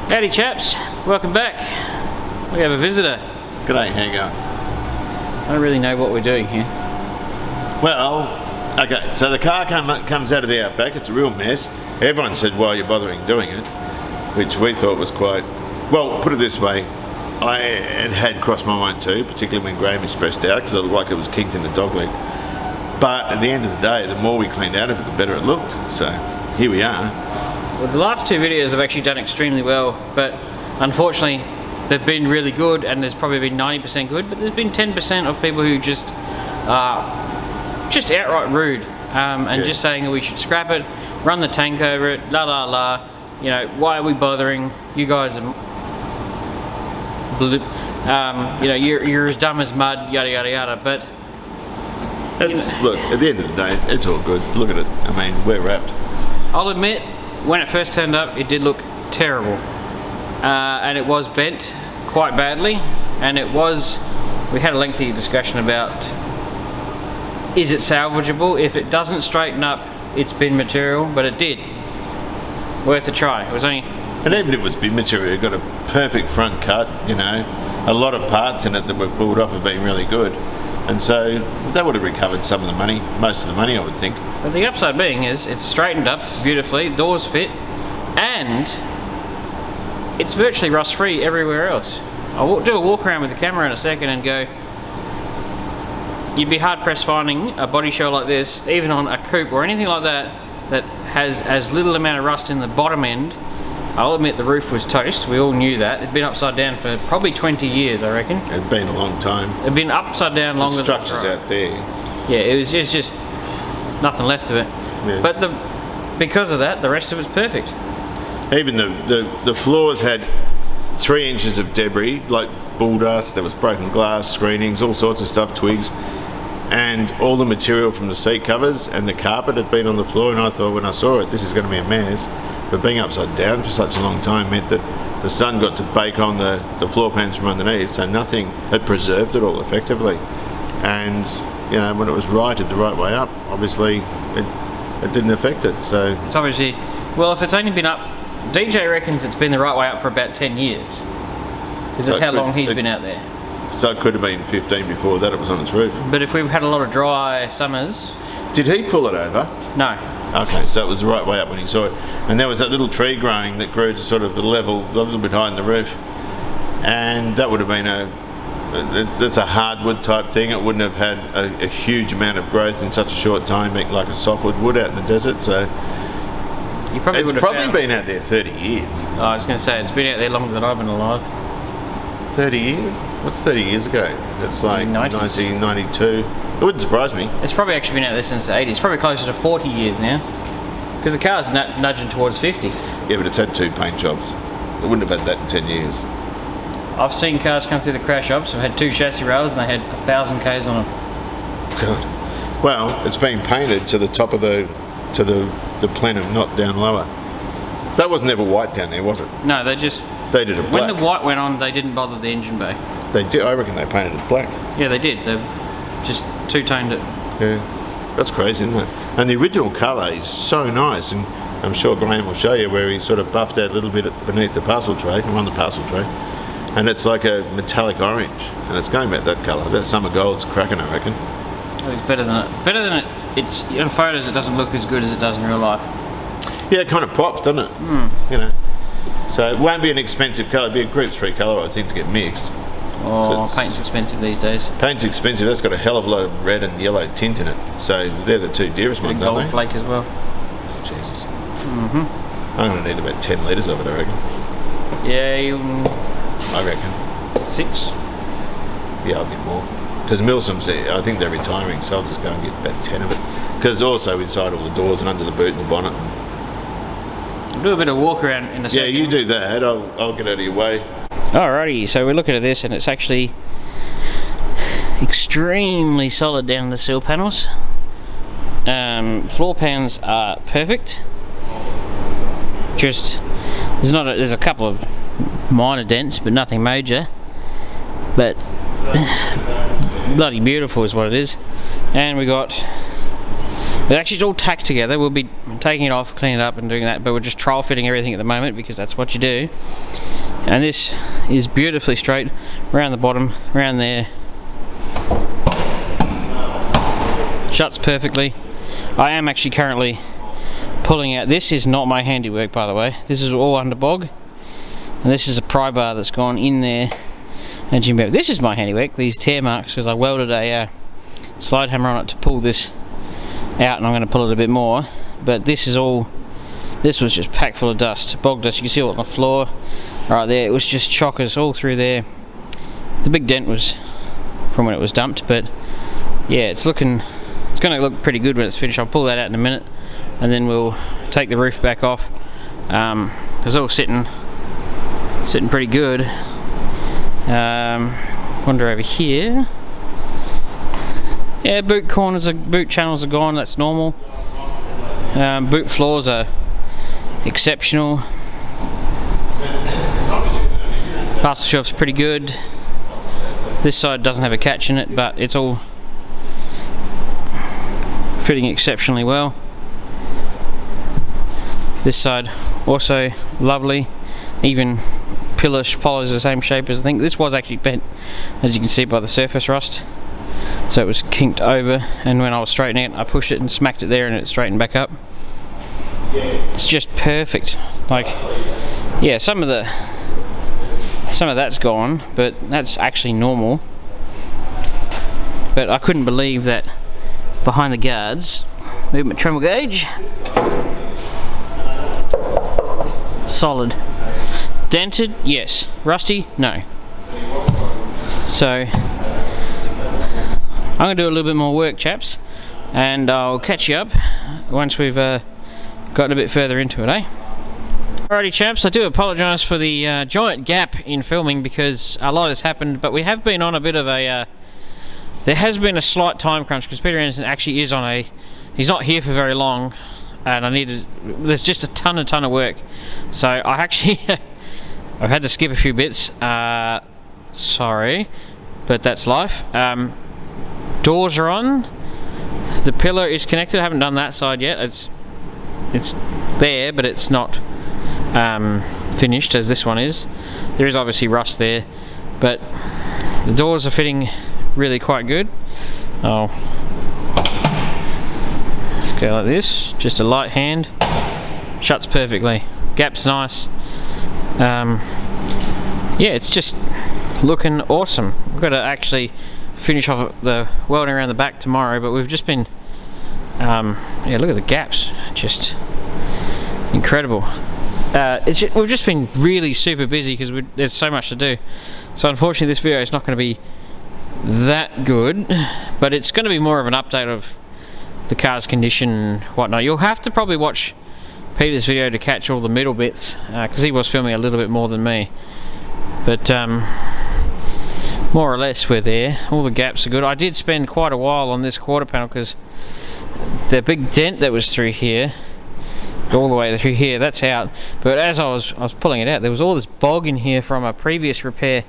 Howdy chaps, welcome back. We have a visitor. G'day, how you going? I don't really know what we're doing here. Well, okay, so the car comes out of the outback, it's a real mess. Everyone said, why are you bothering doing it? Which we thought was quite, well, put it this way, it had crossed my mind too, particularly when Graham is stressed out, because it looked like it was kicked in the dog leg. But at the end of the day, the more we cleaned out of it, the better it looked. So here we are. Well, the last two videos have actually done extremely well, but unfortunately they've been really good, and there's probably been 90% good, but there's been 10% of people who just outright rude, and just saying that we should scrap it, run the tank over it, la la la. You know, why are we bothering? You guys are, you know, you're as dumb as mud, yada yada yada. But look, at the end of the day, it's all good. Look at it. I mean, we're wrapped. I'll admit, when it first turned up, it did look terrible, and it was bent quite badly, and we had a lengthy discussion about, is it salvageable? If it doesn't straighten up, it's bin material, but it did. Worth a try. It was only... And even if it was bin material, it got a perfect front cut, you know, a lot of parts in it that we've pulled off have been really good. And so that would have recovered some of the money, most of the money, I would think. But the upside being is it's straightened up beautifully, doors fit, and it's virtually rust free everywhere else. I'll do a walk around with the camera in a second and go, you'd be hard pressed finding a body shell like this, even on a coupe or anything like that, that has as little amount of rust in the bottom end. I'll admit the roof was toast, we all knew that. It'd been upside down for probably 20 years, I reckon. It'd been a long time. It'd been upside down longer than the structure's out there. Yeah, it was just nothing left of it. Yeah. But because of that, the rest of it's perfect. Even the floors had 3 inches of debris, like bull dust, there was broken glass, screenings, all sorts of stuff, twigs. And all the material from the seat covers and the carpet had been on the floor, and I thought when I saw it, this is going to be a mess. But being upside down for such a long time meant that the sun got to bake on the floor pans from underneath, so nothing had preserved it all effectively. And you know, when it was righted the right way up, obviously it didn't affect it. So it's obviously, well, if it's only been up, DJ reckons it's been the right way up for about 10 years. Because that's how long he's been out there. So it could have been 15 before that it was on its roof. But if we've had a lot of dry summers... Did he pull it over? No. Okay, so it was the right way up when he saw it. And there was that little tree growing that grew to sort of a level a little bit higher in the roof. And that would have been that's a hardwood type thing. It wouldn't have had a huge amount of growth in such a short time like a softwood would out in the desert. So it's probably been out there 30 years. Oh, I was going to say, it's been out there longer than I've been alive. 30 years? What's 30 years ago? That's like 1992. It wouldn't surprise me. It's probably actually been out there since the 80s. It's probably closer to 40 years now. Because the car's nudging towards 50. Yeah, but it's had 2 paint jobs. It wouldn't have had that in 10 years. I've seen cars come through the crash shops. I've had 2 chassis rails and they had 1,000 Ks on them. God. Well, it's been painted to the top of the plenum, not down lower. That was never white down there, was it? No, they did it black. When the white went on, they didn't bother the engine bay. They did. I reckon they painted it black. Yeah, they did. They've just two-toned it. Yeah, that's crazy, isn't it? And the original colour is so nice, and I'm sure Graham will show you where he sort of buffed out a little bit beneath the parcel tray, on the parcel tray, and it's like a metallic orange, and it's going about that colour. That summer gold's cracking, I reckon. It's better than it. Better than it. It's in photos. It doesn't look as good as it does in real life. Yeah, it kind of pops, doesn't it? You know. So it won't be an expensive colour. It'll be a Group 3 colour, I think, to get mixed. Oh, paint's expensive these days. Paint's expensive. That's got a hell of a lot of red and yellow tint in it. So they're the 2 dearest ones, aren't they? Gold flake as well. Oh, Jesus. I'm going to need about 10 litres of it, I reckon. Yeah, I reckon. 6? Yeah, I'll get more. Because Milsom's, I think they're retiring, so I'll just go and get about 10 of it. Because also inside all the doors and under the boot and the bonnet. We'll do a bit of walk around in a second. Yeah, you do that. I'll get out of your way. Alrighty, so we're looking at this and it's actually extremely solid down the sill panels. Floor pans are perfect. Just there's a couple of minor dents, but nothing major. But bloody beautiful is what it is. And we got actually it's all tacked together. We'll be taking it off, cleaning it up and doing that, but we're just trial fitting everything at the moment because that's what you do. And this is beautifully straight around the bottom, around there. Shuts perfectly. I am actually currently pulling out. This is not my handiwork, by the way. This is all under bog, and this is a pry bar that's gone in there. And this is my handiwork. These tear marks, because I welded a slide hammer on it to pull this out, and I'm going to pull it a bit more. But this is all. This was just packed full of dust, bog dust. You can see it on the floor, right there. It was just chockers all through there. The big dent was from when it was dumped, but yeah, it's looking. It's going to look pretty good when it's finished. I'll pull that out in a minute, and then we'll take the roof back off. It's all sitting pretty good. Wander over here. Yeah, boot channels are gone. That's normal. Boot floors are exceptional. Parcel shelf's pretty good. This side doesn't have a catch in it, but it's all fitting exceptionally well. This side also lovely. Even pillar follows the same shape as I think. This was actually bent, as you can see by the surface rust. So it was kinked over, and when I was straightening it, I pushed it and smacked it there, and it straightened back up. It's just perfect. Like, yeah, some of that's gone, but that's actually normal. But I couldn't believe that behind the guards, movement Tremel gauge, solid. Dented, yes. Rusty, no. So I'm going to do a little bit more work, chaps, and I'll catch you up once we've gotten a bit further into it, eh? Alrighty, chaps, I do apologise for the giant gap in filming because a lot has happened, but we have been on a bit of a there has been a slight time crunch because Peter Anderson actually is on he's not here for very long, and there's just a ton of work, so I actually I've had to skip a few bits. Sorry, but that's life. Doors are on. The pillar is connected. I haven't done that side yet. It's there, but it's not finished as this one is. There is obviously rust there, but the doors are fitting really quite good. I'll go like this, just a light hand, shuts perfectly, gap's nice. Yeah, it's just looking awesome. We've got to actually finish off the welding around the back tomorrow, but we've just been yeah, look at the gaps, just incredible. We've just been really super busy because there's so much to do, so unfortunately this video is not going to be that good, but it's going to be more of an update of the car's condition and whatnot. You'll have to probably watch Peter's video to catch all the middle bits because he was filming a little bit more than me, but more or less we're there. All the gaps are good. I did spend quite a while on this quarter panel because the big dent that was through here, all the way through here, that's out, but as I was pulling it out, there was all this bog in here from a previous repair,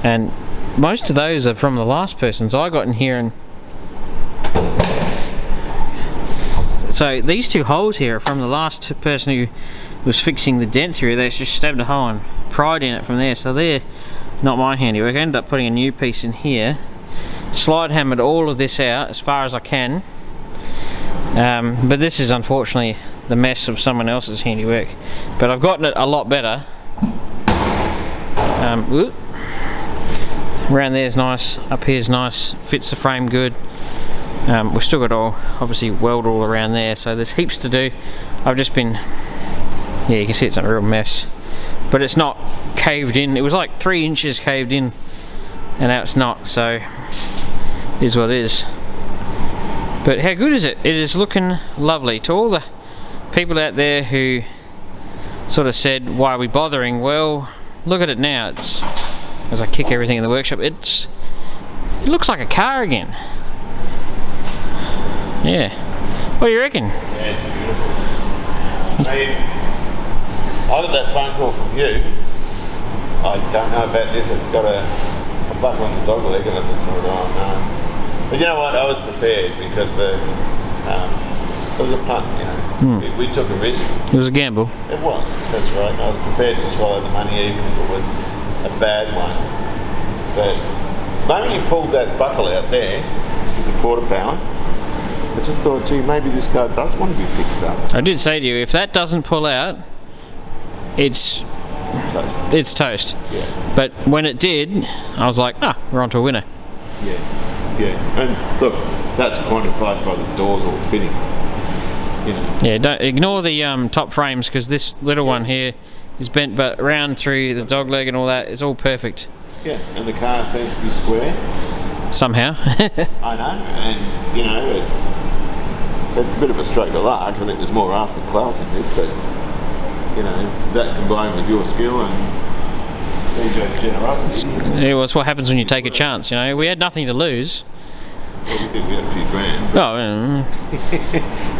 and most of those are from the last person's. I got in here, and so these two holes here are from the last person who was fixing the dent through. They just stabbed a hole and pried in it from there, so they're not my handiwork. I ended up putting a new piece in here, slide hammered all of this out as far as I can, but this is unfortunately the mess of someone else's handiwork, but I've gotten it a lot better. Around there's nice, up here's nice, fits the frame good. We've still got to obviously weld all around there, so there's heaps to do. I've just been, yeah, you can see it's a real mess, but it's not caved in. It was like 3 inches caved in, and now it's not, so it is what it is. But how good is it? It is looking lovely. To all the people out there who sort of said, why are we bothering? Well, look at it now. It's, as I kick everything in the workshop, it looks like a car again. Yeah. What do you reckon? Yeah, it's beautiful. I got that phone call from you. I don't know about this. It's got a buckle on the dog leg, and I just thought, oh no. But you know what? I was prepared because the It was a punt, you know. We took a risk. It was a gamble. It was, that's right. And I was prepared to swallow the money even if it was a bad one. But the moment you pulled that buckle out there with the quarter power, I just thought, gee, maybe this guy does want to be fixed up. I did say to you, if that doesn't pull out, it's Toast. it's toast. Yeah. But when it did, I was like, we're on to a winner. Yeah. And look, that's quantified by the doors all fitting. You know. Yeah, don't ignore the top frames, because this little one here is bent, but round through the dog leg and all that is all perfect. Yeah, and the car seems to be square. Somehow. I know, and you know, it's a bit of a stroke of luck. I think there's more arse than class in this, but you know, that combined with your skill and DJ's generosity. It was what happens when you take a chance, you know. We had nothing to lose. Well, we had a few grand. Oh,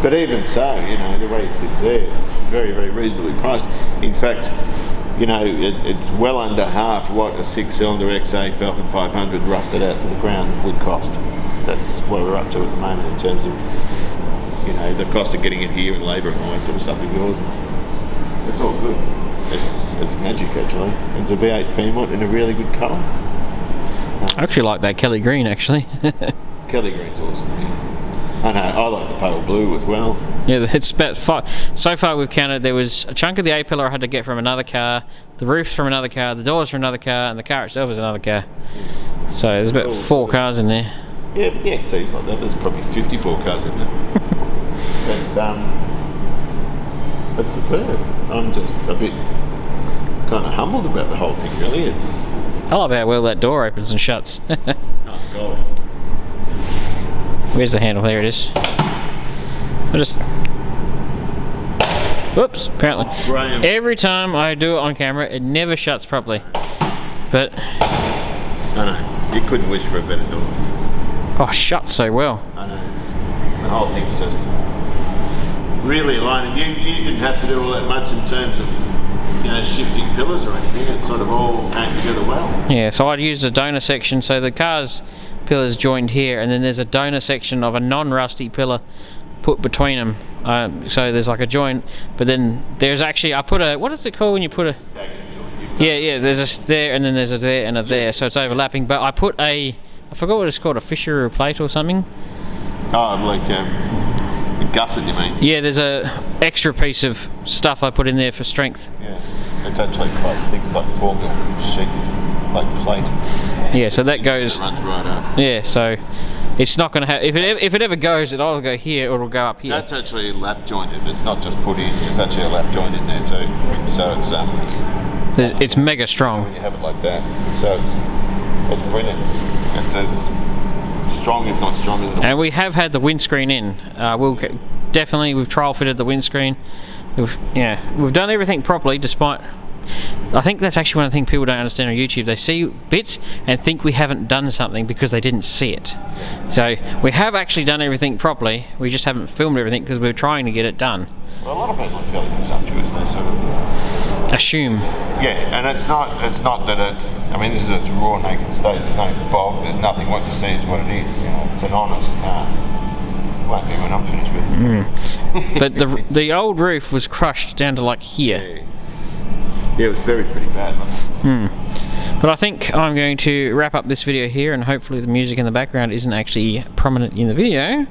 But even so, you know, the way it sits there, it's very, very reasonably priced. In fact, you know, it's well under half what a 6-cylinder XA Falcon 500 rusted out to the ground would cost. That's what we're up to at the moment in terms of, you know, the cost of getting it here and labour and all that sort of stuff indoors. It's all good. It's magic, actually. It's a V8 Fairmont in a really good colour. I actually like that Kelly green, actually. Kelly green's awesome. Yeah. I know. I like the pale blue as well. Yeah, it's about so far we've counted. There was a chunk of the A-pillar I had to get from another car, the roof's from another car, the doors from another car, and the car itself is another car. So there's about 4 cars in there. Yeah, so it's like that. There's probably 54 cars in there. But it's superb. I'm just a bit kind of humbled about the whole thing, really. I love how well that door opens and shuts. Oh, God. Where's the handle? There it is. Whoops, apparently. Graham. Every time I do it on camera, it never shuts properly. But I know. You couldn't wish for a better door. oh, shuts so well. I know. The whole thing's just really aligned. You didn't have to do all that much in terms of, you know, shifting pillars or anything. It sort of all came together well. Yeah, so I'd use a donor section, so the car's pillar's joined here, and then there's a donor section of a non-rusty pillar put between them. So there's like a joint, but then there's actually, I put a, what is it called when you put a... Yeah, there's a there, and then there's a there and a there, so it's overlapping, but I put a, I forgot what it's called, a fisher or plate or something. Oh, like a gusset, you mean? Yeah, there's a extra piece of stuff I put in there for strength. Yeah, it's actually quite thick. It's like 4mm sheet, like plate. Yeah, so that goes. It runs right up. Yeah, so it's not going to have. If it ever goes, it'll either go here or it'll go up here. That's actually lap jointed. It's not just put in. There's actually a lap joint in there too. So it's mega strong. When you have it like that, so it's brilliant. It's as strong, if not stronger than. And we have had the windscreen in. We've trial fitted the windscreen. We've done everything properly, despite. I think that's actually one of the things people don't understand on YouTube. They see bits and think we haven't done something because they didn't see it. So we have actually done everything properly. We just haven't filmed everything because we're trying to get it done. Well, a lot of people are fairly presumptuous. They sort of assume. Yeah, and it's not that it's. I mean, this is its raw naked state. There's no bog. There's nothing. What you see is what it is. You know, it's an honest car. Won't be when I'm finished with it. But the old roof was crushed down to like here. Yeah, it was pretty bad. But I think I'm going to wrap up this video here, and hopefully the music in the background isn't actually prominent in the video.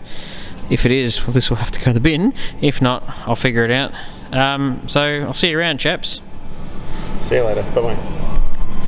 If it is, well, this will have to go to the bin. If not, I'll figure it out. So I'll see you around, chaps. See you later. Bye-bye.